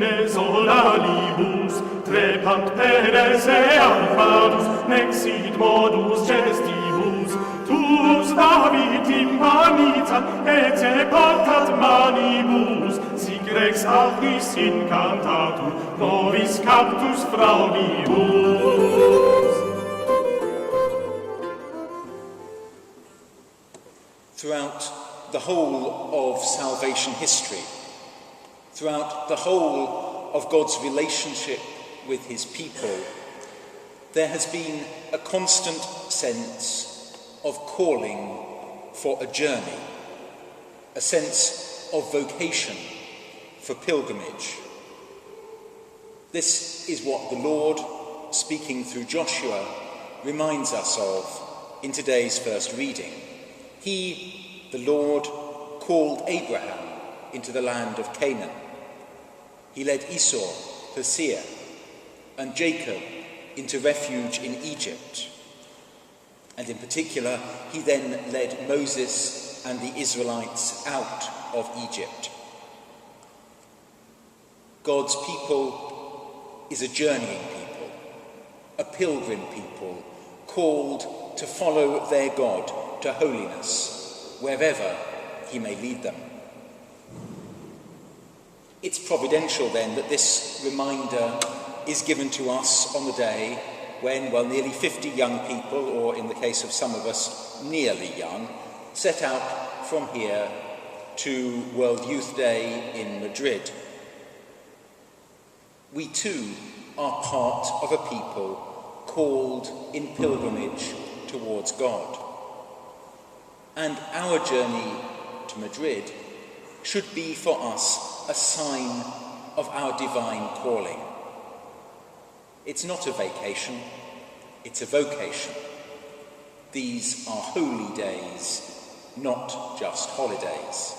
fines olalibus, trepant peres eam vadus, nexit modus gestibus, tuus David impanita, et se portat manibus, sic rex autis incantatur, novis captus fraudibus. Throughout the whole of salvation history, throughout the whole of God's relationship with his people, there has been a constant sense of calling for a journey, a sense of vocation for pilgrimage. This is what the Lord, speaking through Joshua, reminds us of in today's first reading. He, the Lord, called Abraham into the land of Canaan. He led Esau to Seir and Jacob into refuge in Egypt. And in particular, he then led Moses and the Israelites out of Egypt. God's people is a journeying people, a pilgrim people, called to follow their God to holiness, wherever he may lead them. It's providential then that this reminder is given to us on the day when, nearly 50 young people, or in the case of some of us, nearly young, set out from here to World Youth Day in Madrid. We too are part of a people called in pilgrimage towards God. And our journey to Madrid should be for us a sign of our divine calling. It's not a vacation, it's a vocation. These are holy days, not just holidays.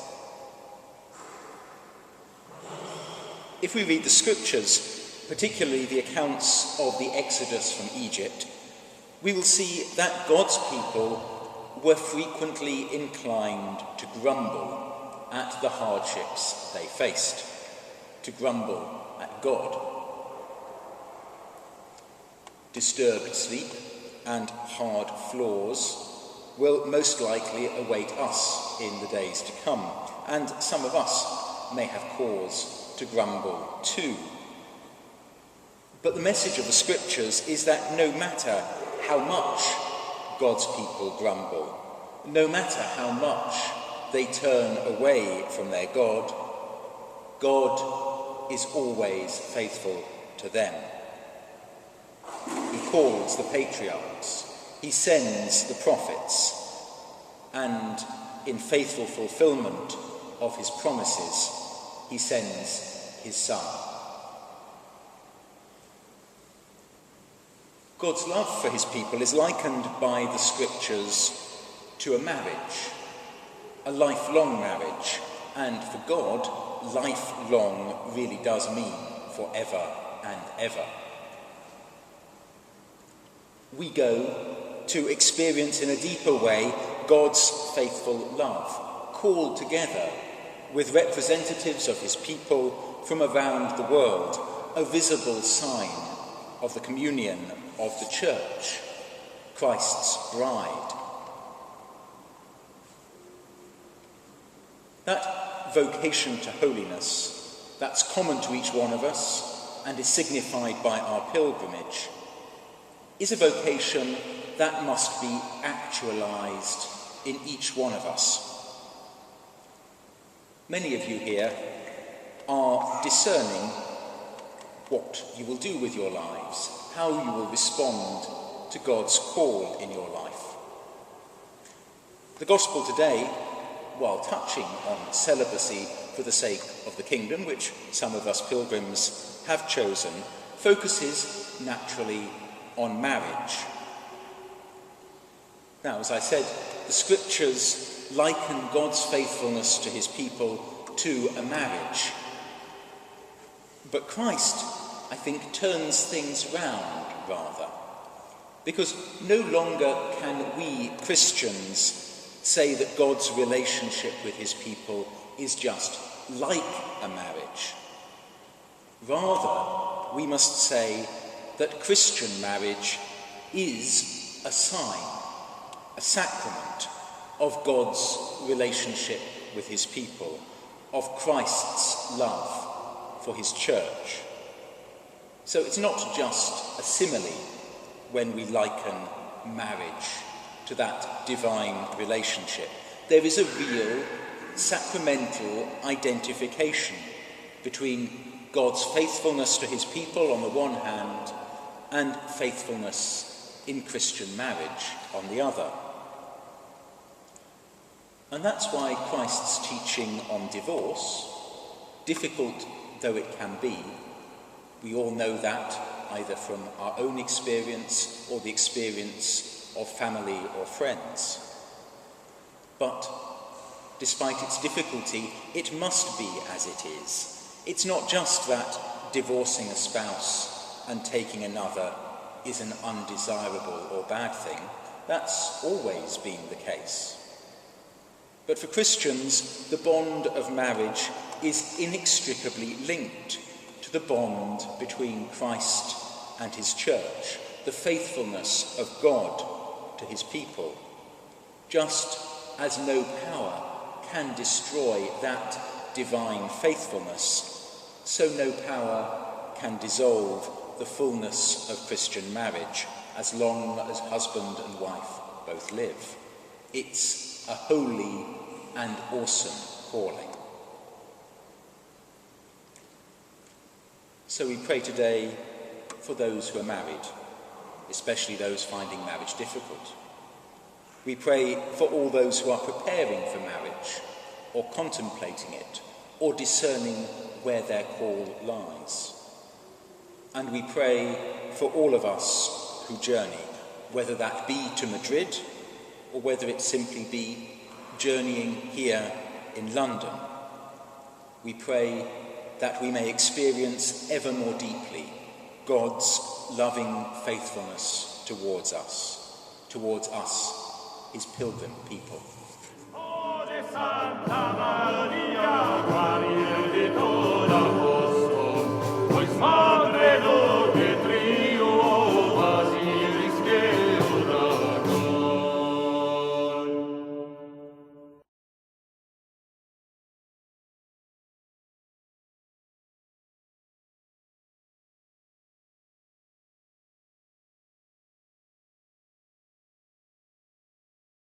If we read the scriptures, particularly the accounts of the Exodus from Egypt, we will see that God's people were frequently inclined to grumble at the hardships they faced, to grumble at God. Disturbed sleep and hard floors will most likely await us in the days to come, and some of us may have cause to grumble too. But the message of the scriptures is that no matter how much God's people grumble, no matter how much they turn away from their God, God is always faithful to them. He calls the patriarchs, he sends the prophets, and in faithful fulfillment of his promises, he sends his Son. God's love for his people is likened by the scriptures to a marriage, a lifelong marriage, and for God, lifelong really does mean forever and ever. We go to experience in a deeper way God's faithful love, called together with representatives of his people from around the world, a visible sign of the communion of the church, Christ's bride. That vocation to holiness, that's common to each one of us and is signified by our pilgrimage, is a vocation that must be actualized in each one of us. Many of you here are discerning what you will do with your lives, how you will respond to God's call in your life. The gospel today, while touching on celibacy for the sake of the kingdom, which some of us pilgrims have chosen, focuses naturally on marriage. Now, as I said, the scriptures liken God's faithfulness to his people to a marriage. But Christ, I think, turns things round rather, because no longer can we Christians say that God's relationship with his people is just like a marriage. Rather, we must say that Christian marriage is a sign, a sacrament of God's relationship with his people, of Christ's love for his church. So it's not just a simile when we liken marriage to that divine relationship. There is a real sacramental identification between God's faithfulness to his people on the one hand and faithfulness in Christian marriage on the other. And that's why Christ's teaching on divorce, difficult though it can be, we all know that either from our own experience or the experience of family or friends. But despite its difficulty, it must be as it is. It's not just that divorcing a spouse and taking another is an undesirable or bad thing. That's always been the case. But for Christians, the bond of marriage is inextricably linked to the bond between Christ and his church, the faithfulness of God to his people. Just as no power can destroy that divine faithfulness, so no power can dissolve the fullness of Christian marriage as long as husband and wife both live. It's a holy and awesome calling. So we pray today for those who are married, especially those finding marriage difficult. We pray for all those who are preparing for marriage, or contemplating it, or discerning where their call lies. And we pray for all of us who journey, whether that be to Madrid, or whether it simply be journeying here in London. We pray that we may experience ever more deeply God's loving faithfulness towards us, his pilgrim people. Santa Maria,